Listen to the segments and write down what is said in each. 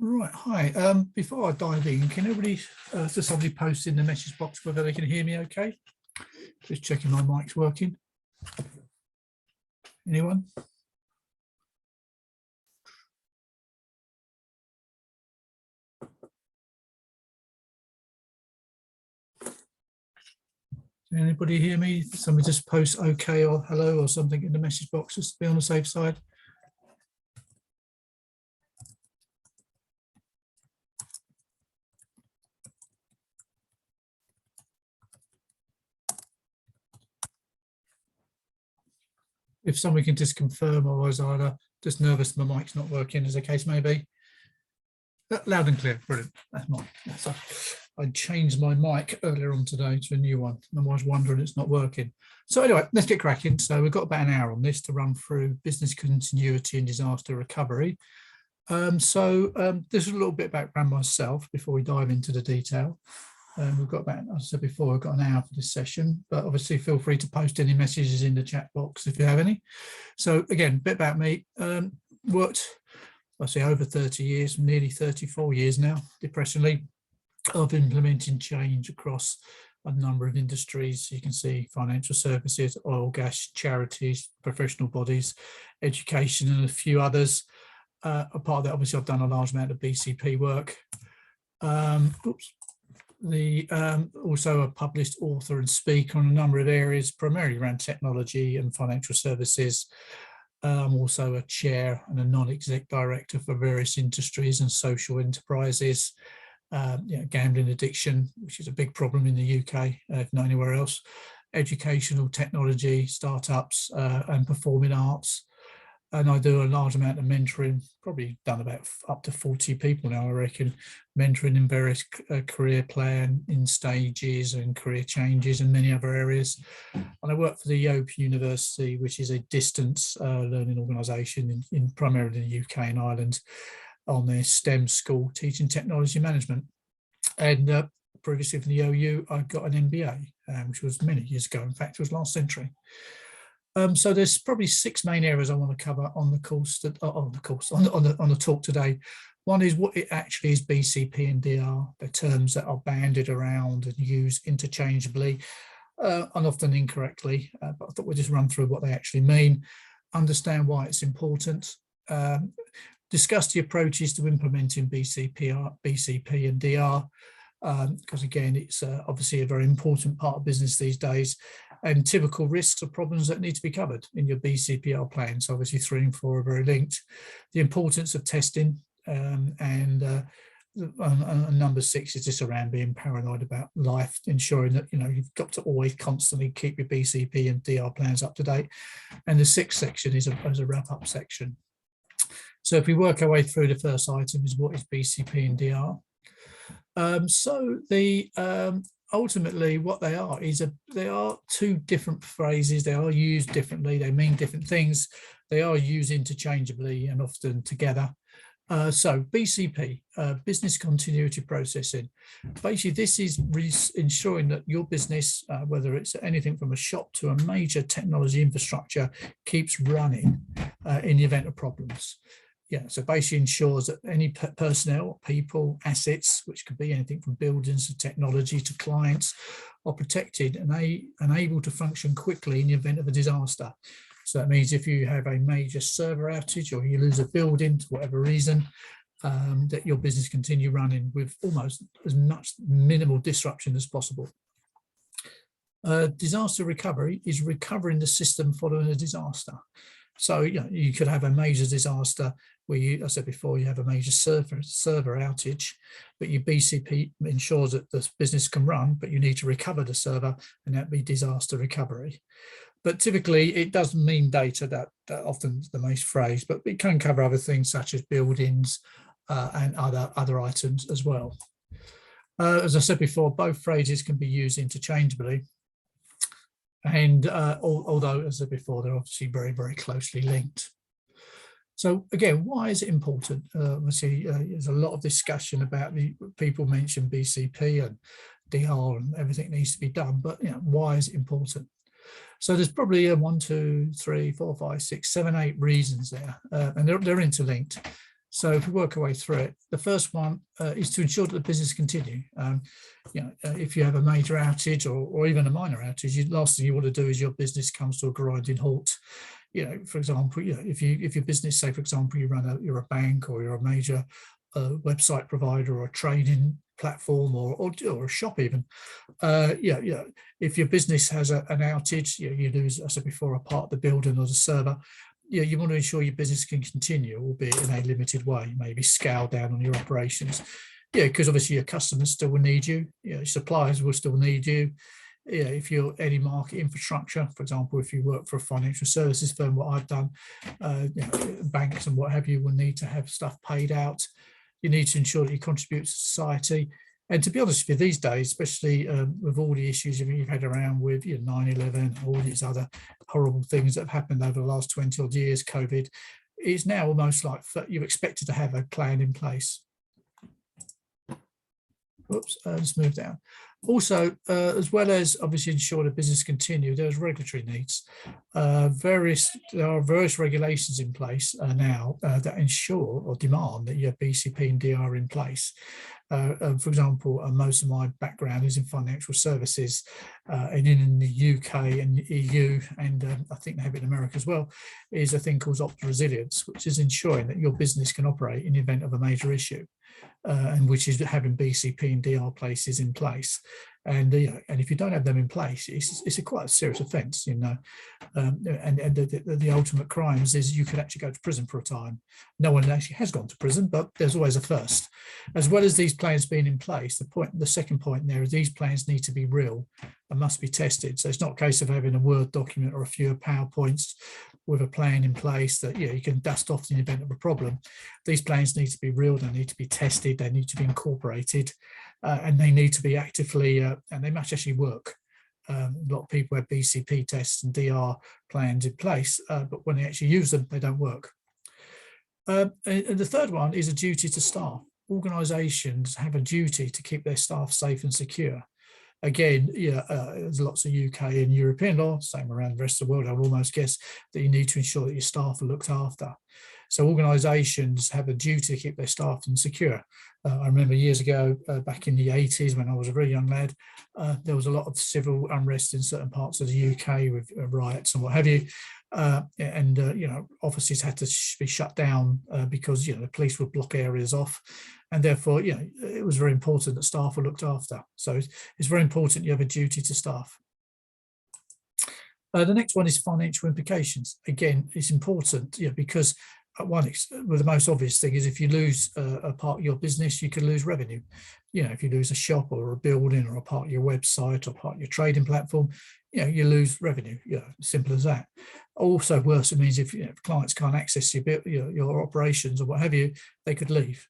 Right, hi. Before I dive in, can everybody, does somebody post in the message box whether they can hear me okay? Just checking my mic's working. Anyone? Can anybody hear me? Somebody just post okay or hello or something in the message box just to be on the safe side. If somebody can just confirm, or was I just nervous my mic's not working, as the case may be. Loud and clear, brilliant. That's mine. So I changed my mic earlier on today to a new one, and I was wondering it's not working. So anyway, let's get cracking. So we've got about an hour on this to run through business continuity and disaster recovery. This is a little bit background myself before we dive into the detail. We've got about, as I said before, we've got an hour for this session, but obviously feel free to post any messages in the chat box if you have any. So again, a bit about me. Worked, I say, over 30 years, nearly 34 years now, depressingly, of implementing change across a number of industries. You can see financial services, oil, gas, charities, professional bodies, education, and a few others. Apart of that, obviously, I've done a large amount of BCP work. Also a published author and speaker on a number of areas, primarily around technology and financial services. I'm also a chair and a non-exec director for various industries and social enterprises. Gambling addiction, which is a big problem in the UK, if not anywhere else. Educational technology, startups, and performing arts. And I do a large amount of mentoring, probably done about up to 40 people now, I reckon, mentoring in various career plan in stages and career changes and many other areas. And I work for the Open University, which is a distance learning organisation in primarily the UK and Ireland, on their STEM school, teaching technology management. And previously from the OU, I got an MBA, which was many years ago. In fact, it was last century. So there's probably 6 main areas I want to cover on the course, on the talk today. One is what it actually is BCP and DR, the terms that are bandied around and used interchangeably and often incorrectly, but I thought we'd just run through what they actually mean, understand why it's important, discuss the approaches to implementing BCP and DR, because again, it's obviously a very important part of business these days, and typical risks or problems that need to be covered in your BCPR plan. So obviously 3 and 4 are very linked. The importance of testing, and number 6 is just around being paranoid about life, ensuring that you've got to always constantly keep your BCP and DR plans up to date. And the 6th section is a wrap-up section. So if we work our way through, the first item is what is BCP and DR. Ultimately what they are is they are 2 different phrases. They are used differently. They mean different things. They are used interchangeably and often together. So BCP, business continuity processing. Basically, this is ensuring that your business, whether it's anything from a shop to a major technology infrastructure, keeps running in the event of problems. Yeah, so basically ensures that any personnel, people, assets, which could be anything from buildings to technology to clients, are protected and able to function quickly in the event of a disaster. So that means if you have a major server outage or you lose a building for whatever reason, that your business continue running with almost as much minimal disruption as possible. Disaster recovery is recovering the system following a disaster. So you could have a major disaster where I said before, you have a major server outage, but your BCP ensures that the business can run, but you need to recover the server, and that'd be disaster recovery. But typically it doesn't mean data, that often the most phrase, but it can cover other things such as buildings and other items as well. As I said before, both phrases can be used interchangeably. And although, as I said before, they're obviously very, very closely linked. So again, why is it important? Obviously, there's a lot of discussion about people mention BCP and DR and everything needs to be done, but why is it important? So there's probably 1, 2, 3, 4, 5, 6, 7, 8 reasons there, and they're interlinked. So if we work our way through it, the first one is to ensure that the business continue. If you have a major outage or even a minor outage, the last thing you want to do is your business comes to a grinding halt. For example, if your business, say for example, you're a bank or you're a major website provider or a trading platform or a shop even, if your business has an outage, you lose, as I said before, a part of the building or the server. You want to ensure your business can continue, albeit in a limited way, maybe scale down on your operations. Because obviously your customers still will need you, suppliers will still need you. If you're any market infrastructure, for example, if you work for a financial services firm, what I've done, banks and what have you will need to have stuff paid out. You need to ensure that you contribute to society. And to be honest with you, these days, especially with all the issues you've had around with 9/11, all these other horrible things that have happened over the last 20 odd years, COVID, it's now almost like you're expected to have a plan in place. Oops, let's move down. Also, as well as obviously ensure the business continue, there's regulatory needs. There are various regulations in place now that ensure or demand that you have BCP and DR in place. For example, most of my background is in financial services, and in the UK and EU, and I think they have it in America as well, is a thing called Ops Resilience, which is ensuring that your business can operate in the event of a major issue. And which is having BCP and DR places in place, and if you don't have them in place, it's a quite a serious offence, and the ultimate crimes is you could actually go to prison for a time. No one actually has gone to prison, but there's always a first. As well as these plans being in place, the second point there is these plans need to be real and must be tested. So it's not a case of having a Word document or a few PowerPoints with a plan in place that you can dust off in the event of a problem. These plans need to be real, they need to be tested, they need to be incorporated, and they need to be actively, and they must actually work. A lot of people have BCP tests and DR plans in place, but when they actually use them, they don't work. And the third one is a duty to staff. Organisations have a duty to keep their staff safe and secure. Again, there's lots of UK and European law, same around the rest of the world. I would almost guess that you need to ensure that your staff are looked after. So organisations have a duty to keep their staff secure. I remember years ago, back in the 80s, when I was a very young lad, there was a lot of civil unrest in certain parts of the UK with riots and what have you. Offices had to be shut down because the police would block areas off, and therefore it was very important that staff were looked after. So it's very important you have a duty to staff. The next one is financial implications. Again, it's important because the most obvious thing is if you lose a part of your business, you can lose revenue. If you lose a shop or a building or a part of your website or part of your trading platform, you lose revenue. Simple as that. Also, worse, it means if clients can't access your operations or what have you, they could leave,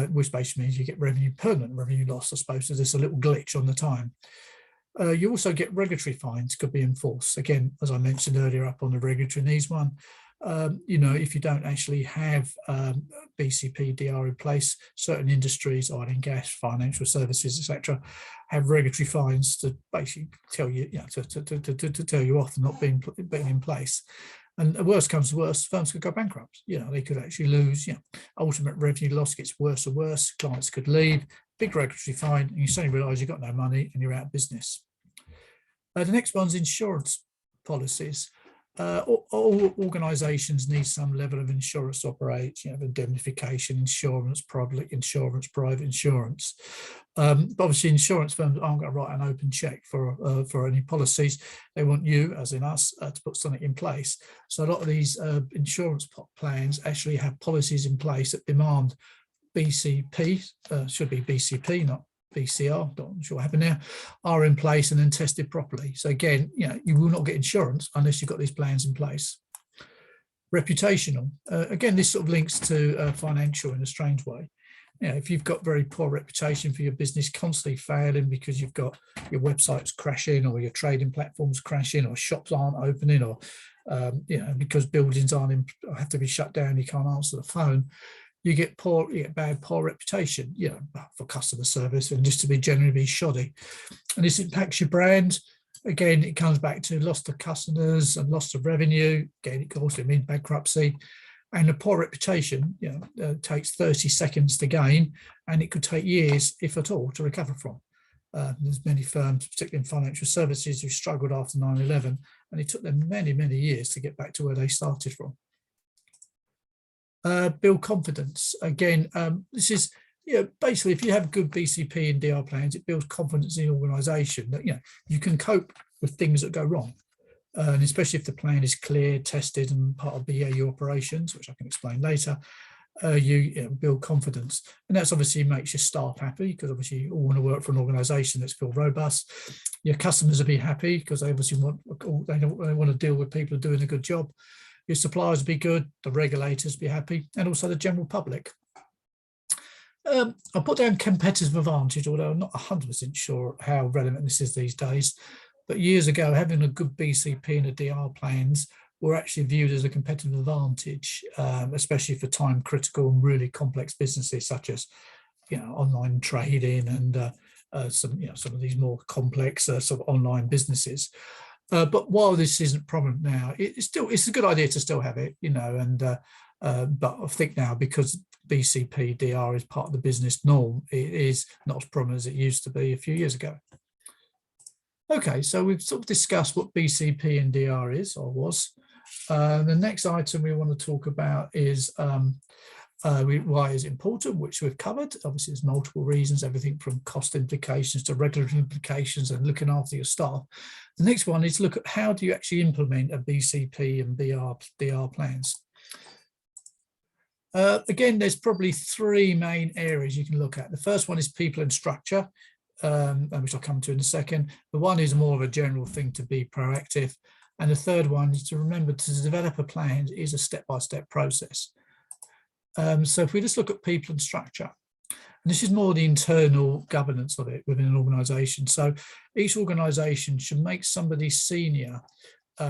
which basically means you get permanent revenue loss, I suppose. So there's a little glitch on the time. You also get regulatory fines could be enforced. Again, as I mentioned earlier, up on the regulatory needs one. If you don't actually have BCP DR in place, certain industries, oil and gas, financial services, etc., have regulatory fines to basically tell you, to tell you off and not being in place. And the worst comes to worst, firms could go bankrupt. They could actually lose. Ultimate revenue loss gets worse and worse. Clients could leave. Big regulatory fine, and you suddenly realise you've got no money and you're out of business. The next one's insurance policies. All organisations need some level of insurance to operate, indemnification, insurance, public insurance, private insurance. But obviously insurance firms aren't going to write an open cheque for any policies. They want you, as in us, to put something in place. So a lot of these insurance plans actually have policies in place that demand BCP, should be BCP, not BCR, not sure what happened there, are in place and then tested properly. So again, you will not get insurance unless you've got these plans in place. Reputational. Again, this sort of links to financial in a strange way. If you've got very poor reputation for your business, constantly failing because you've got your website's crashing or your trading platforms crashing or shops aren't opening or because buildings have to be shut down, you can't answer the phone, you get poor reputation, for customer service and just to be generally shoddy. And this impacts your brand. Again, it comes back to loss of customers and loss of revenue. Again, it can also mean bankruptcy. And a poor reputation, takes 30 seconds to gain, and it could take years, if at all, to recover from. There's many firms, particularly in financial services, who struggled after 9/11, and it took them many, many years to get back to where they started from. Build confidence. Again, this is, basically, if you have good BCP and DR plans, it builds confidence in the organisation that you can cope with things that go wrong. And especially if the plan is clear, tested, and part of BAU operations, which I can explain later, you build confidence. And that's obviously makes your staff happy, because obviously you all want to work for an organisation that's feel robust. Your customers will be happy because they obviously want to deal with people who are doing a good job. Your suppliers will be good, the regulators will be happy, and also the general public. I put down competitive advantage, although I'm not 100% sure how relevant this is these days. But years ago, having a good BCP and a DR plans were actually viewed as a competitive advantage, especially for time critical and really complex businesses such as, online trading and some of these more complex sort of online businesses. But while this isn't prominent now, it's a good idea to still have it, but I think now, because BCP DR is part of the business norm, it is not as prominent as it used to be a few years ago. Okay, so we've sort of discussed what BCP and DR is, or was. The next item we want to talk about is why is it important, which we've covered. Obviously, there's multiple reasons, everything from cost implications to regulatory implications and looking after your staff. The next one is look at how do you actually implement a BCP and DR plans. Again, there's probably three main areas you can look at. The first one is people and structure, which I'll come to in a second. The one is more of a general thing to be proactive. And the third one is to remember to develop a plan is a step-by-step process. So if we just look at people and structure, and this is more the internal governance of it within an organisation. So each organisation should make somebody senior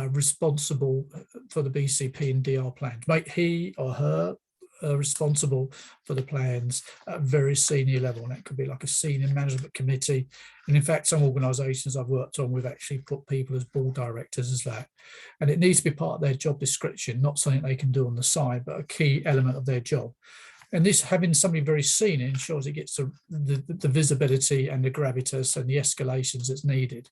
responsible for the BCP and DR plans, make he or her responsible for the plans at a very senior level, and that could be like a senior management committee. And in fact, some organisations I've worked on, we've actually put people as board directors as that, and it needs to be part of their job description, not something they can do on the side, but a key element of their job. And this, having somebody very senior, ensures it gets the visibility and the gravitas and the escalations that's needed.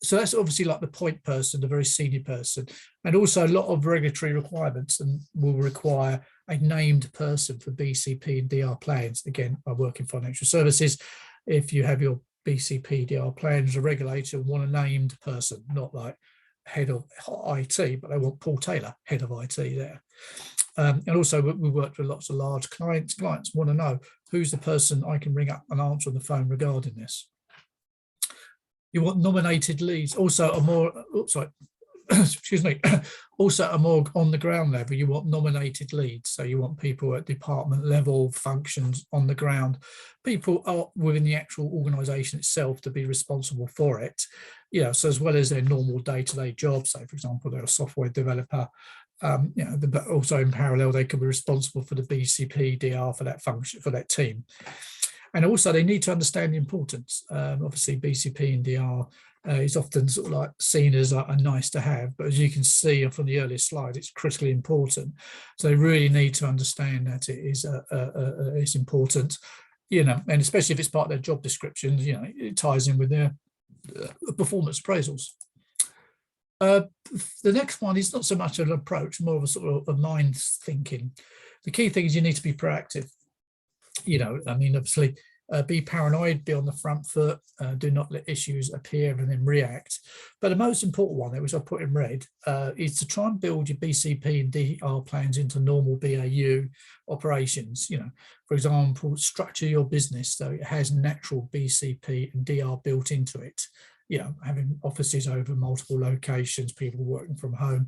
So that's obviously like the point person, the very senior person, and also a lot of regulatory requirements and will require a named person for BCP and DR plans. Again, I work in financial services. If you have your BCP DR plans, a regulator want a named person, not like head of IT, but they want Paul Taylor, head of IT there. And also we worked with lots of large clients. Clients want to know who's the person I can ring up and answer on the phone regarding this. You want nominated leads, also a more, excuse me, also a more on the ground level. You want nominated leads. So you want people at department level, functions on the ground, people are within the actual organisation itself to be responsible for it. So as well as their normal day-to-day jobs, say for example, they're a software developer, but also in parallel, they could be responsible for the BCP, DR for that function, for that team. And also they need to understand the importance. Obviously BCP and DR is often sort of like seen as a nice to have, but as you can see from the earlier slide, it's critically important. So they really need to understand that it is it's important, and especially if it's part of their job descriptions, it ties in with their performance appraisals. The next one is not so much an approach, more of a sort of a mind thinking. The key thing is you need to be proactive. Obviously, be paranoid, be on the front foot, do not let issues appear and then react. But the most important one, which I put in red, is to try and build your BCP and DR plans into normal BAU operations. For example, structure your business so it has natural BCP and DR built into it. Having offices over multiple locations, people working from home.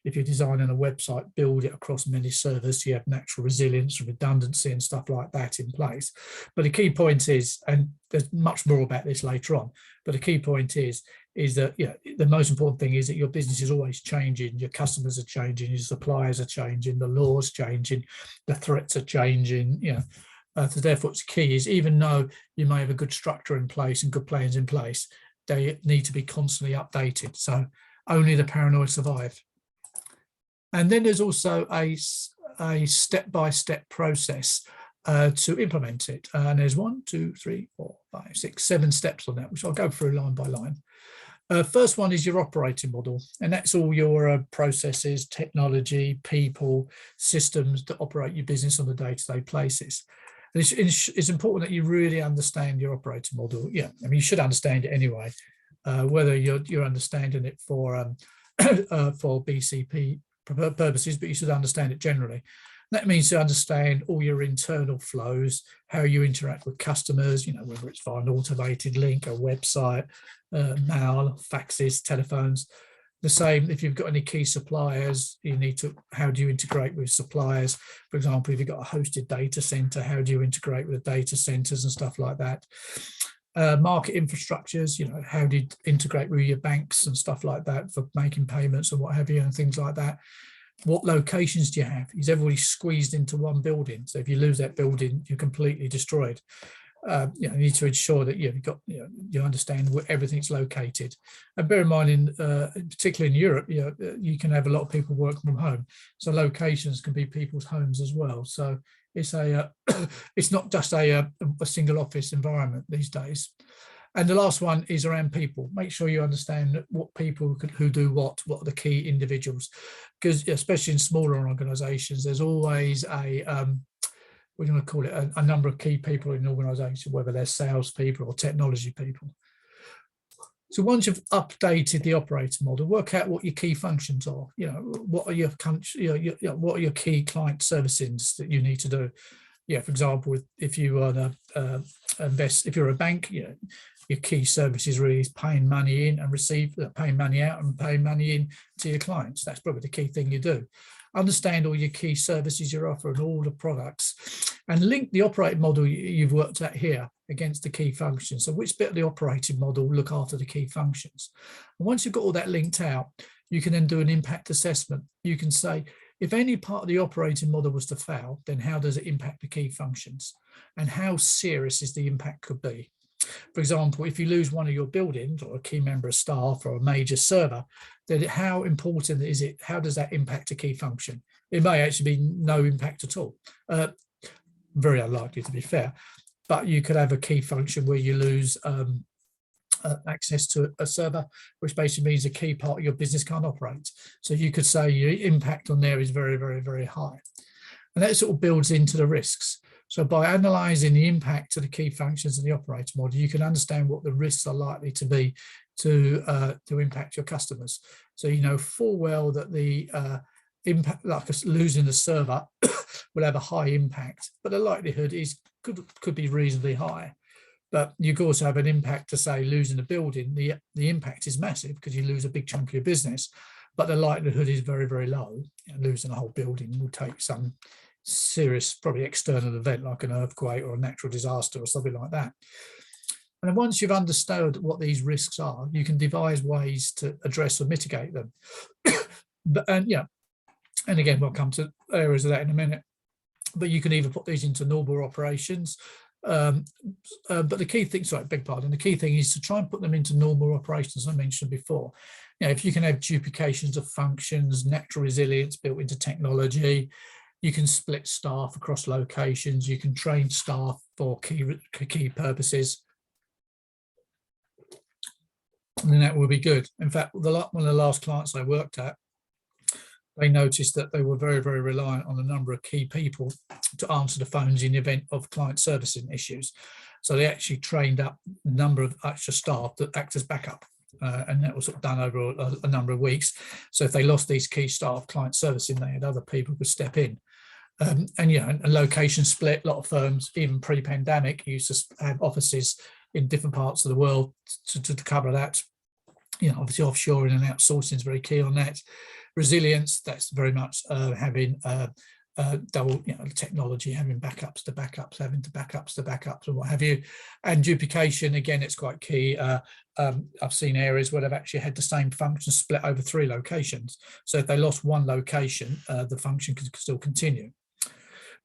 If you're designing a website, build it across many servers so you have natural resilience and redundancy and stuff like that in place. But the key point is, and there's much more about this later on, but the key point is that the most important thing is that your business is always changing, your customers are changing, your suppliers are changing, the laws changing, the threats are changing, so therefore it's key is, even though you may have a good structure in place and good plans in place, they need to be constantly updated. So only the paranoid survive. And then there's also a step-by-step process to implement it. And there's 1, 2, 3, 4, 5, 6, 7 steps on that, which I'll go through line by line. First one is your operating model, and that's all your processes, technology, people, systems that operate your business on a day-to-day basis. And it's important that you really understand your operating model. Yeah, I mean, you should understand it anyway, whether you're understanding it for BCP purposes, but you should understand it generally. That means to understand all your internal flows, how you interact with customers, you know, whether it's via an automated link, a website, mail, faxes, telephones. The same if you've got any key suppliers, you need to, how do you integrate with suppliers? For example, if you've got a hosted data center, how do you integrate with the data centers and stuff like that? Market infrastructures, you know, how do you integrate with your banks and stuff like that for making payments and what have you and things like that. What locations do you have? Is everybody squeezed into one building? So if you lose that building, you're completely destroyed. You need to ensure that you've got, you understand where everything's located. And bear in mind, particularly in Europe, you can have a lot of people working from home. So locations can be people's homes as well. So it's it's not just a single office environment these days. And the last one is around people. Make sure you understand what people who do what are the key individuals, because especially in smaller organizations, there's always a we're going to call it a number of key people in an organization, whether they're salespeople or technology people. So once you've updated the operating model, work out what your key functions are. What are your what are your key client services that you need to do? For example, if you want to invest, if you're a bank, your key services really is paying money in and paying money out and paying money in to your clients. That's probably the key thing you do. Understand all your key services you're offering, all the products, and link the operating model you've worked at here against the key functions. So which bit of the operating model will look after the key functions? And once you've got all that linked out, you can then do an impact assessment. You can say, if any part of the operating model was to fail, then how does it impact the key functions? And how serious is the impact could be? For example, if you lose one of your buildings or a key member of staff or a major server, then how important is it? How does that impact a key function? It may actually be no impact at all. Very unlikely, to be fair, but you could have a key function where you lose access to a server, which basically means a key part of your business can't operate. So you could say your impact on there is very, very, very high. And that sort of builds into the risks. So by analysing the impact of the key functions in the operating model, you can understand what the risks are likely to be to impact your customers. So you know full well that the impact, like losing the server, will have a high impact, but the likelihood could be reasonably high. But you could also have an impact to say losing a building. The impact is massive because you lose a big chunk of your business, but the likelihood is very, very low. Losing a whole building will take some serious, probably external event like an earthquake or a natural disaster or something like that. And once you've understood what these risks are, you can devise ways to address or mitigate them. And again, we'll come to areas of that in a minute. But you can either put these into normal operations. But the key thing, the key thing is to try and put them into normal operations, as I mentioned before. If you can have duplications of functions, natural resilience built into technology, you can split staff across locations, you can train staff for key purposes, and then that will be good. In fact, one of the last clients I worked at, they noticed that they were very, very reliant on a number of key people to answer the phones in the event of client servicing issues. So they actually trained up a number of extra staff that act as backup. And that was sort of done over a number of weeks. So if they lost these key staff, client servicing, they had other people who could step in. And a location split. A lot of firms, even pre-pandemic, used to have offices in different parts of the world to cover that. Obviously offshoring and outsourcing is very key on that. Resilience, that's very much having double, technology, having backups to backups, having to backups to backups, and what have you. And duplication, again, it's quite key. I've seen areas where they've actually had the same function split over 3 locations. So if they lost one location, the function could still continue.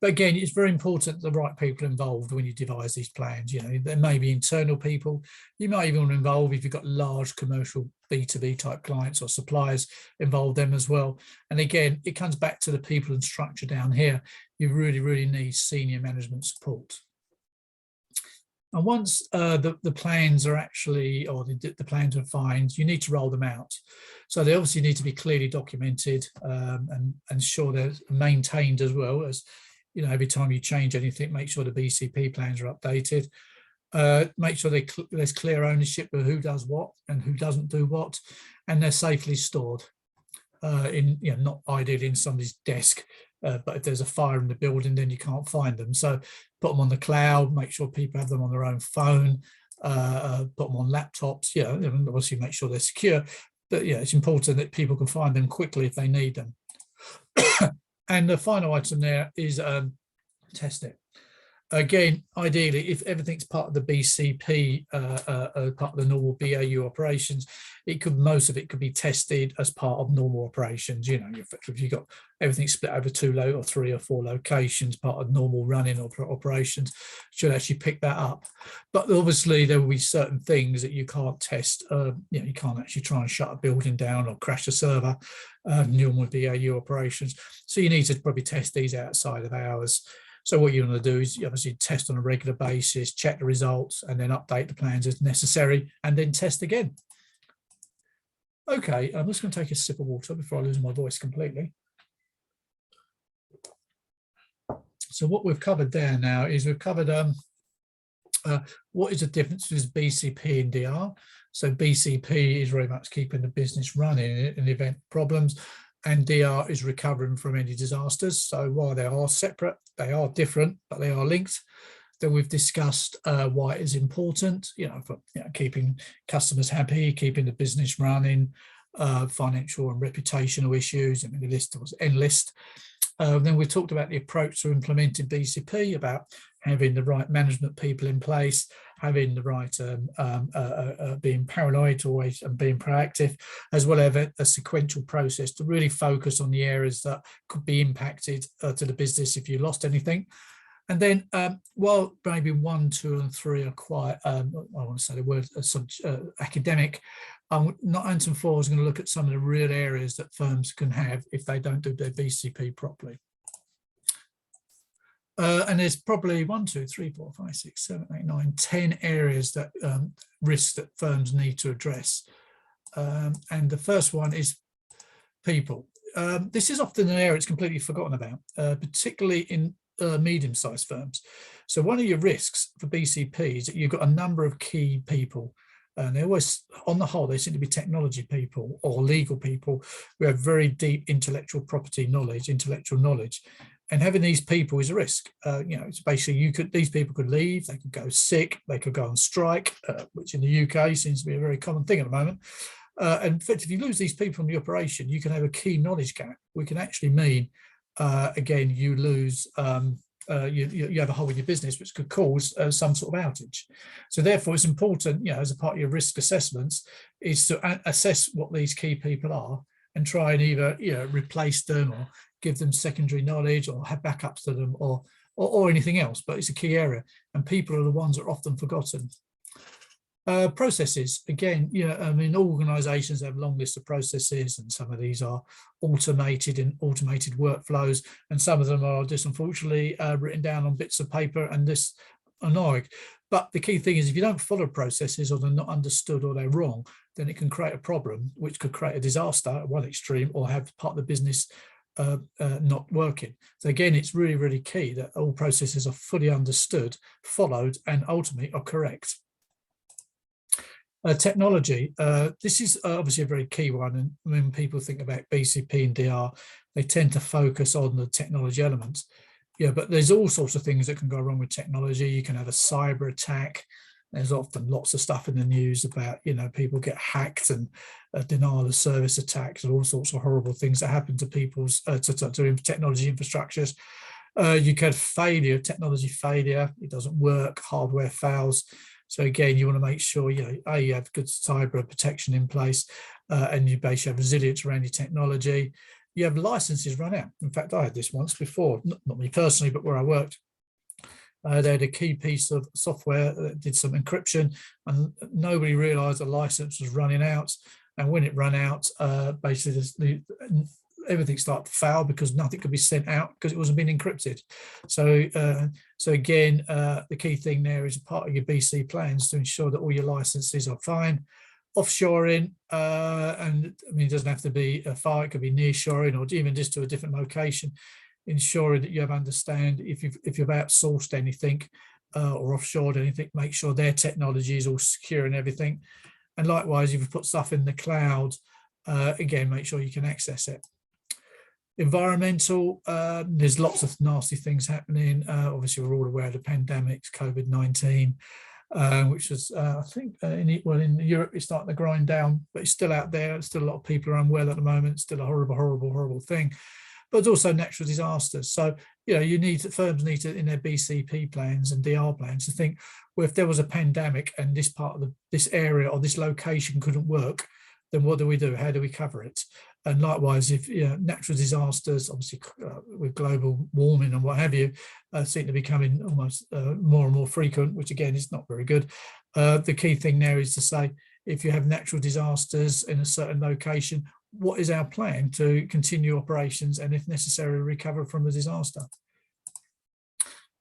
But again, it's very important the right people involved when you devise these plans. There may be internal people. You might even involve, if you've got large commercial B2B type clients or suppliers, involve them as well. And again, it comes back to the people and structure down here. You really need senior management support. And once the plans are actually, or the plans are defined, you need to roll them out. So they obviously need to be clearly documented and ensure they're maintained as well. As you know, every time you change anything, make sure the BCP plans are updated. Make sure there's clear ownership of who does what and who doesn't do what, and they're safely stored in, you know, not ideally in somebody's desk. But if there's a fire in the building, then you can't find them. So put them on the cloud, make sure people have them on their own phone, put them on laptops, you know, and obviously make sure they're secure. But yeah, it's important that people can find them quickly if they need them. And the final item there is test it. Again, ideally, if everything's part of the BCP, part of the normal BAU operations, most of it could be tested as part of normal operations. You know, if you've got everything split over 2 or 3 or 4 locations, part of normal running operations, should actually pick that up. But obviously, there will be certain things that you can't test. You know, you can't actually try and shut a building down or crash a server. Normal BAU operations. So you need to probably test these outside of hours. So what you want to do is you obviously test on a regular basis, check the results, and then update the plans as necessary, and then test again. Okay, I'm just going to take a sip of water before I lose my voice completely. So what we've covered there now is we've covered what is the difference between BCP and DR. So BCP is very much keeping the business running in the event of problems, and DR is recovering from any disasters. So while they are separate, they are different, but they are linked. Then we've discussed why it is important, you know, for keeping customers happy, keeping the business running, financial and reputational issues. I mean, the list was endless. Then we talked about the approach to implementing BCP, about having the right management people in place, having the right being paranoid always and being proactive, as well as a sequential process to really focus on the areas that could be impacted to the business if you lost anything. And then while maybe 1, 2, and 3 are quite, I want to say the word academic, item 4 is going to look at some of the real areas that firms can have if they don't do their BCP properly. And there's probably 1, 2, 3, 4, 5, 6, 7, 8, 9, 10 areas that risks that firms need to address. And the first one is people. This is often an area it's completely forgotten about, particularly in medium-sized firms. So one of your risks for BCP is that you've got a number of key people, and they always, on the whole, they seem to be technology people or legal people who have very deep intellectual property knowledge, intellectual knowledge. And having these people is a risk. You know, it's basically these people could leave, they could go sick, they could go on strike, which in the UK seems to be a very common thing at the moment. And in fact, if you lose these people from the operation, you can have a key knowledge gap. We can actually mean, again, you lose, you have a hole in your business, which could cause some sort of outage. So therefore, it's important, you know, as a part of your risk assessments, is to assess what these key people are and try and either, you know, replace them or give them secondary knowledge or have backups to them or anything else. But it's a key area, and people are the ones that are often forgotten. Processes, again, you know, I mean, organizations have long lists of processes, and some of these are automated in automated workflows, and some of them are just unfortunately written down on bits of paper and this annoying. But the key thing is, if you don't follow processes, or they're not understood, or they're wrong, then it can create a problem, which could create a disaster at one extreme, or have part of the business not working. So again, it's really key that all processes are fully understood, followed, and ultimately are correct. Technology, this is obviously a very key one, and when people think about BCP and DR, they tend to focus on the technology elements. Yeah, but there's all sorts of things that can go wrong with technology. You can have a cyber attack. There's often lots of stuff in the news about, you know, people get hacked and denial of service attacks and all sorts of horrible things that happen to people's to technology infrastructures. You can have failure, technology failure. It doesn't work. Hardware fails. So again, you want to make sure, you know, you have good cyber protection in place, and you basically have resilience around your technology. You have licenses run out. In fact, I had this once before, not me personally, but where I worked. They had a key piece of software that did some encryption, and nobody realized the license was running out. and when it ran out, basically everything started to fail because nothing could be sent out because it wasn't being encrypted. So again, the key thing there is a part of your BC plans to ensure that all your licenses are fine. Offshoring, and I mean, it doesn't have to be far, it could be nearshoring or even just to a different location, ensuring that you have understand if you've outsourced anything or offshored anything, make sure their technology is all secure and everything. And likewise, if you put stuff in the cloud, again, make sure you can access it. Environmental, there's lots of nasty things happening. Obviously, we're all aware of the pandemics, COVID-19, which is, I think, in Europe, it's starting to grind down, but it's still out there. Still a lot of people are unwell at the moment. It's still a horrible, horrible, horrible thing. But it's also natural disasters. So, you know, firms need to, in their BCP plans and DR plans, to think, well, if there was a pandemic and this part of this area or this location couldn't work, then what do we do? How do we cover it? And likewise, if natural disasters, obviously with global warming and what have you, seem to be becoming almost more and more frequent, which again is not very good. The key thing there is to say, if you have natural disasters in a certain location, what is our plan to continue operations and, if necessary, recover from a disaster?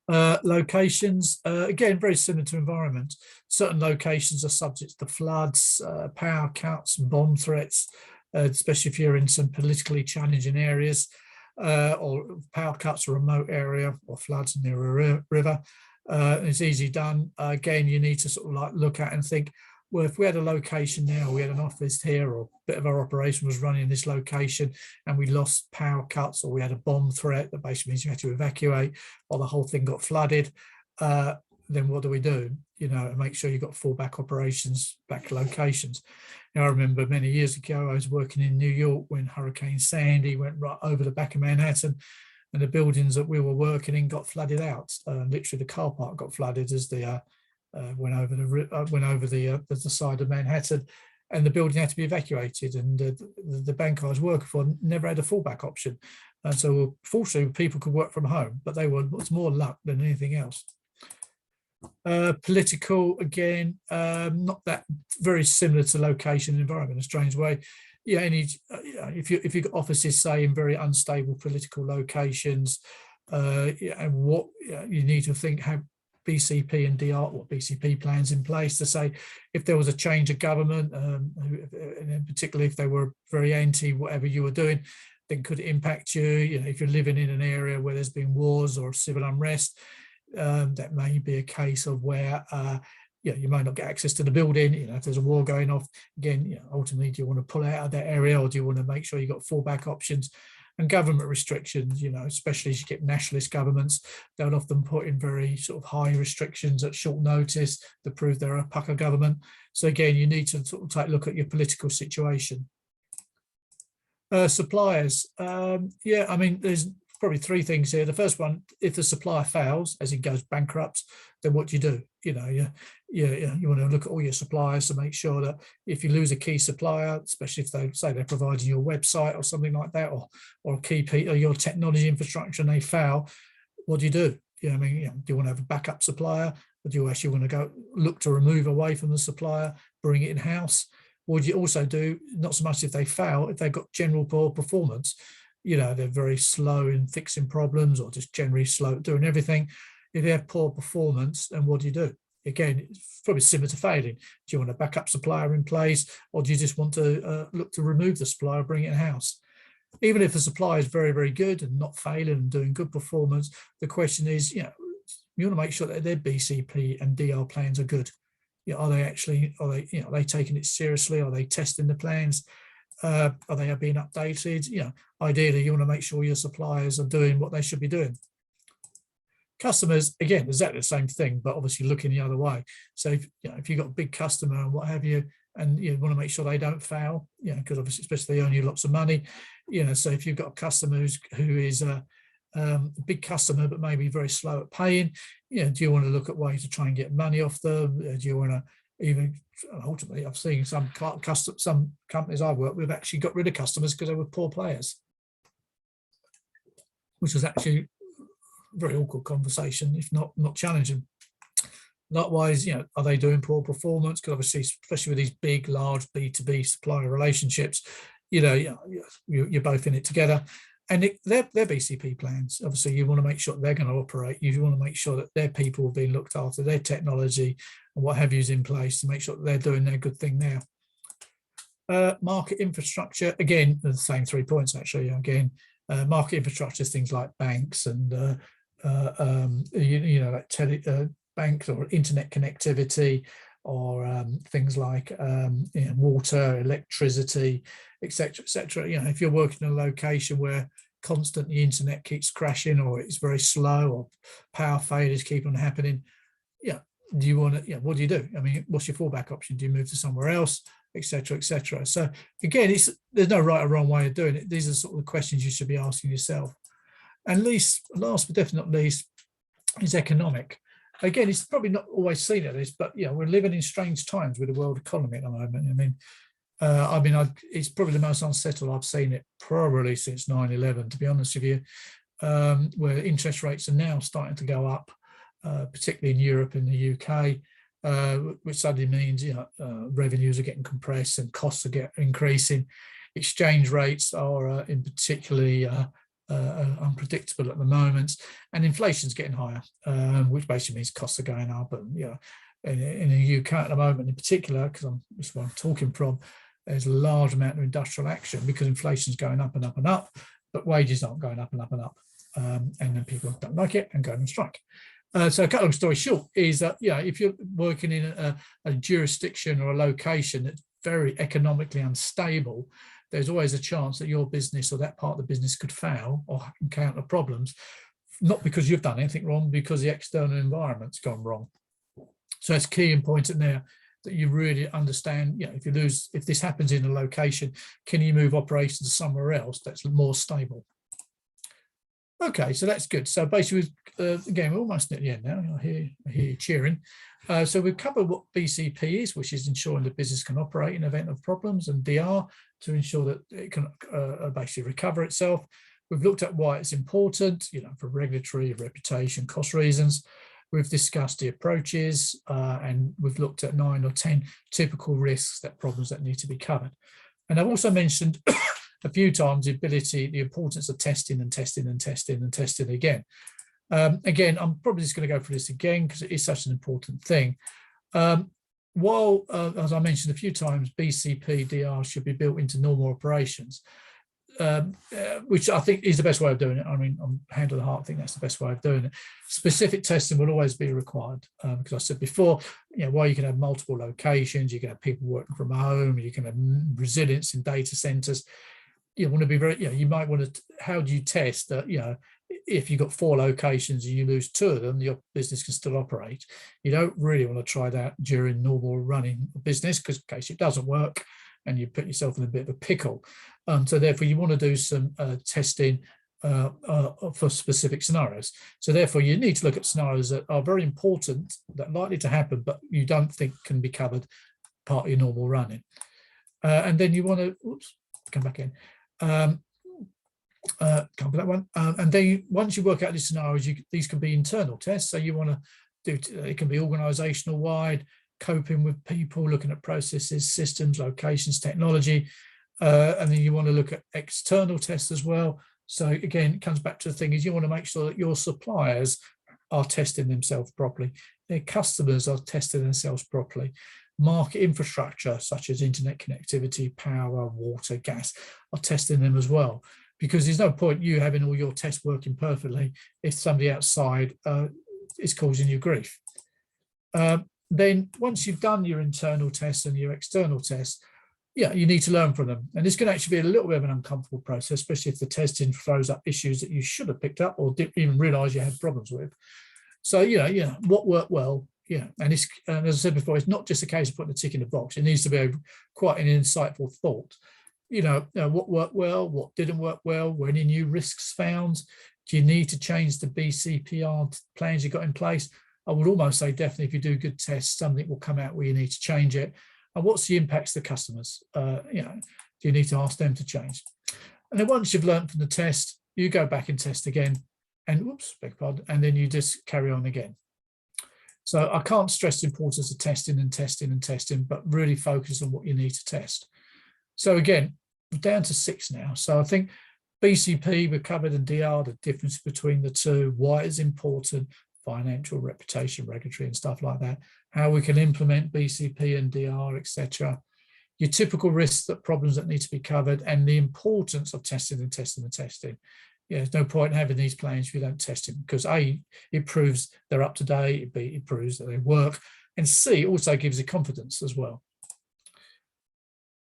Locations, again, very similar to environment. Certain locations are subject to floods, power cuts, bomb threats, especially if you're in some politically challenging areas, or power cuts, a remote area, or floods near a river. It's easy done. Again, you need to sort of like look at and think, well, if we had a location now, we had an office here, or a bit of our operation was running in this location, and we lost power cuts, or we had a bomb threat that basically means you had to evacuate, or the whole thing got flooded, then what do we do? You know, and make sure you've got fallback operations, back locations. Now, I remember many years ago, I was working in New York when Hurricane Sandy went right over the back of Manhattan, and the buildings that we were working in got flooded out. Literally, the car park got flooded as the went over the side of Manhattan, and the building had to be evacuated. And the bank I was working for never had a fallback option, and so fortunately people could work from home, but it's more luck than anything else. Political, again, not that very similar to location and environment in a strange way. Yeah, if you've got offices, say, in very unstable political locations, and what you need to think, have BCP and DR or BCP plans in place to say, if there was a change of government, and particularly if they were very anti whatever you were doing, then could it impact you? You know, if you're living in an area where there's been wars or civil unrest, that may be a case of where you might not get access to the building. You know, if there's a war going off, again, ultimately, do you want to pull out of that area, or do you want to make sure you've got fallback options? And government restrictions, especially as you get nationalist governments, they'll often put in very sort of high restrictions at short notice to prove they're a pucker government. So again, you need to sort of take a look at your political situation. Suppliers, yeah, I mean, there's probably three things here. The first one, if the supplier fails, as it goes bankrupt, then what do you do? You want to look at all your suppliers to make sure that if you lose a key supplier, especially if they say they're providing your website or something like that, or a key or your technology infrastructure, and they fail, what do you do? Do you want to have a backup supplier, or do you actually want to go look to remove away from the supplier, bring it in house? Or do you also do, not so much if they fail, if they've got general poor performance, they're very slow in fixing problems, or just generally slow at doing everything. If they have poor performance, then what do you do? Again, it's probably similar to failing. Do you want a backup supplier in place, or do you just want to look to remove the supplier, bring it in-house? Even if the supplier is very, very good and not failing and doing good performance, the question is, you want to make sure that their BCP and DR plans are good. Are they taking it seriously? Are they testing the plans? Are they being updated? Ideally, you want to make sure your suppliers are doing what they should be doing. Customers, again, exactly the same thing, but obviously looking the other way. So if you've got a big customer and what have you, and you want to make sure they don't fail, because obviously, especially they owe you lots of money, so if you've got a customer who is a big customer but maybe very slow at paying, do you want to look at ways to try and get money off them? Do you want to even, ultimately, I've seen some companies I've worked with actually got rid of customers because they were poor players, which was actually a very awkward conversation, if not challenging. Likewise, are they doing poor performance? Because obviously, especially with these big, large B2B supplier relationships, you're both in it together. And they're BCP plans. Obviously, you want to make sure they're going to operate. You want to make sure that their people are being looked after, their technology and what have you is in place to make sure that they're doing their good thing now. Market infrastructure, again, the same 3 points actually. Again, market infrastructure is things like banks and like banks or internet connectivity, or things like water, electricity, etc., etc. If you're working in a location where constantly internet keeps crashing, or it's very slow, or power failures keep on happening, do you want to? What do you do? I mean, what's your fallback option? Do you move to somewhere else, etc., etc.? So again, there's no right or wrong way of doing it. These are sort of the questions you should be asking yourself. And last but definitely not least, is economic. Again, it's probably not always seen at this, but we're living in strange times with the world economy at the moment. It's probably the most unsettled I've seen it probably since 9/11, to be honest with you, where interest rates are now starting to go up, particularly in Europe and the UK, which suddenly means revenues are getting compressed and costs are increasing. Exchange rates are in particularly unpredictable at the moment, and inflation's getting higher, which basically means costs are going up. And in the UK at the moment, in particular, because that's where I'm talking from, there's a large amount of industrial action because inflation's going up and up and up, but wages aren't going up and up and up, and then people don't like it and go on strike. So, cut long story short is that if you're working in a jurisdiction or a location that's very economically unstable, there's always a chance that your business or that part of the business could fail or encounter problems, not because you've done anything wrong, because the external environment's gone wrong. So it's key and important there that you really understand, if this happens in a location, can you move operations somewhere else that's more stable? Okay, so that's good. So basically, again, we're almost at the end now. I hear you cheering. So we've covered what BCP is, which is ensuring the business can operate in the event of problems, and DR to ensure that it can basically recover itself. We've looked at why it's important, for regulatory, reputation, cost reasons. We've discussed the approaches, and we've looked at 9 or 10 typical risks, problems that need to be covered. And I've also mentioned a few times the importance of testing and testing and testing and testing again. Again, I'm probably just going to go through this again because it is such an important thing. While, as I mentioned a few times, BCP, DR should be built into normal operations, which I think is the best way of doing it. I mean, on hand on the heart, I think that's the best way of doing it. Specific testing will always be required because I said before, while you can have multiple locations, you can have people working from home, you can have resilience in data centers. You want to be very, you might want to, how do you test that, if you've got 4 locations and you lose 2 of them, your business can still operate. You don't really want to try that during normal running business, because in case it doesn't work and you put yourself in a bit of a pickle. So therefore you want to do some testing for specific scenarios. So therefore you need to look at scenarios that are very important, that are likely to happen, but you don't think can be covered part of your normal running. And then you want to, come back in. Can't put that one. And then once you work out these scenarios, these can be internal tests. So you want to do, it can be organizational wide, coping with people, looking at processes, systems, locations, technology. And then you want to look at external tests as well. So again, it comes back to the thing is you want to make sure that your suppliers are testing themselves properly. Their customers are testing themselves properly. Market infrastructure, such as internet connectivity, power, water, gas, are testing them as well. Because there's no point you having all your tests working perfectly if somebody outside is causing you grief. Then once you've done your internal tests and your external tests, you need to learn from them. And this can actually be a little bit of an uncomfortable process, especially if the testing throws up issues that you should have picked up or didn't even realize you had problems with. So, what worked well, and as I said before, it's not just a case of putting a tick in the box. It needs to be quite an insightful thought. What worked well, what didn't work well, were any new risks found? Do you need to change the BCPR plans you got in place? I would almost say definitely if you do good tests, something will come out where you need to change it. And what's the impacts to customers? Do you need to ask them to change? And then once you've learned from the test, you go back and test again, and whoops, beg your pardon, and then you just carry on again. So I can't stress the importance of testing and testing and testing, but really focus on what you need to test. So again, we're down to 6 now. So I think BCP, we covered, and DR, the difference between the two, why it's important, financial, reputation, regulatory and stuff like that, how we can implement BCP and DR, etc. Your typical risks, that problems that need to be covered, and the importance of testing and testing and testing. Yeah, there's no point in having these plans if you don't test them, because A, it proves they're up to date, B, it proves that they work, and C, also gives you confidence as well.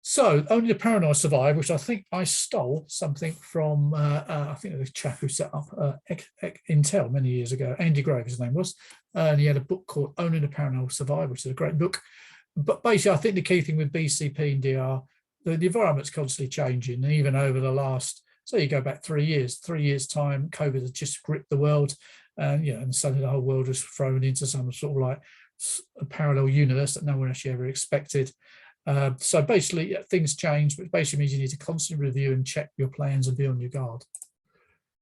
So only the paranoid survive, which I think I stole something from, I think the chap who set up Intel many years ago, Andy Grove, his name was, and he had a book called Only the Paranoid Survive, which is a great book. But basically, I think the key thing with BCP and DR, the environment's constantly changing, and even over the last, so you go back 3 years, 3 years time, COVID has just gripped the world, and and suddenly the whole world was thrown into some sort of like a parallel universe that no one actually ever expected. So basically, things change, which basically means you need to constantly review and check your plans and be on your guard.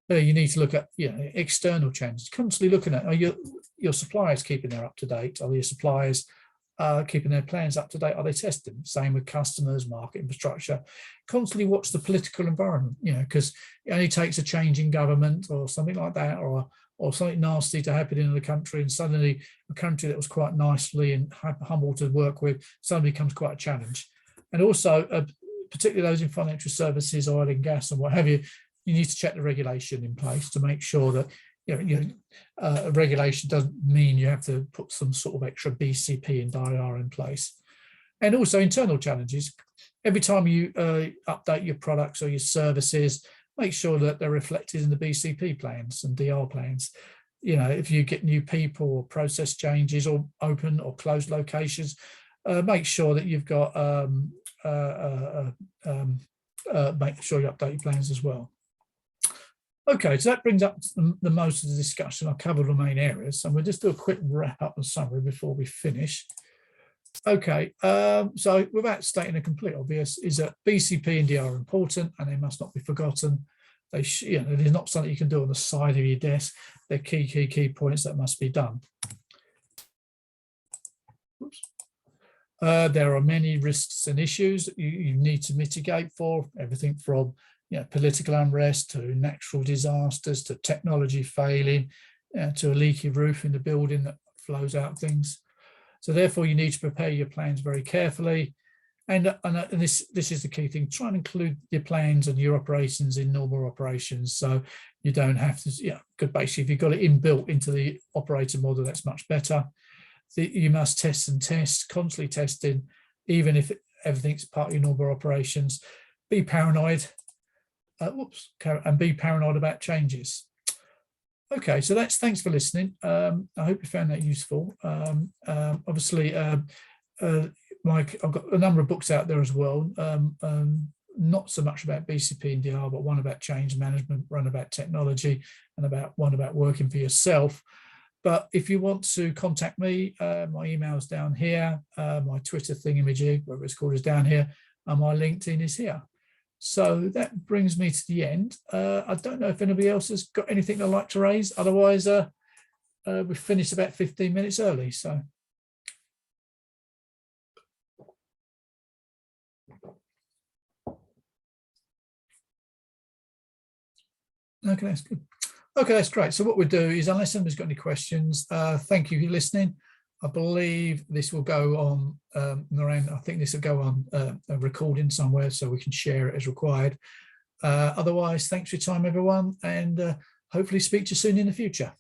You need to look at external changes, constantly looking at, are your suppliers keeping their up to date? Are your suppliers keeping their plans up to date? Are they testing? Same with customers, market infrastructure. Constantly watch the political environment, because it only takes a change in government or something like that, or something nasty to happen in the country, and suddenly a country that was quite nicely and humble to work with suddenly becomes quite a challenge. And also, particularly those in financial services, oil and gas and what have you, you need to check the regulation in place to make sure that regulation doesn't mean you have to put some sort of extra BCP and DR in place. And also internal challenges. Every time you update your products or your services, make sure that they're reflected in the BCP plans and DR plans. If you get new people or process changes or open or closed locations, make sure that you've got, make sure you update your plans as well. Okay, so that brings up the most of the discussion. I've covered the main areas, and we'll just do a quick wrap up and summary before we finish. Okay, so without stating the complete obvious, is that BCP and DR are important and they must not be forgotten. They, there's not something you can do on the side of your desk. They're key points that must be done. Oops. There are many risks and issues that you need to mitigate for, everything from political unrest to natural disasters to technology failing to a leaky roof in the building that flows out things. So therefore, you need to prepare your plans very carefully. And this is the key thing. Try and include your plans and your operations in normal operations, so you don't have to, because basically if you've got it inbuilt into the operating model, that's much better. You must test and test, constantly testing, even if everything's part of your normal operations. Be paranoid. And be paranoid about changes. Okay, so thanks for listening. I hope you found that useful. Obviously, Mike, I've got a number of books out there as well. Not so much about BCP and DR, but one about change management, one about technology, and one about working for yourself. But if you want to contact me, my email's down here, my Twitter thingamajig, whatever it's called, is down here, and my LinkedIn is here. So that brings me to the end. I don't know if anybody else has got anything they'd like to raise. Otherwise, we've finished about 15 minutes early. So. Okay, that's good. Okay, that's great. So what we'll do is, unless somebody's got any questions, thank you for listening. I believe this will go on, I think this will go on a recording somewhere so we can share it as required. Otherwise, thanks for your time, everyone, and hopefully speak to you soon in the future.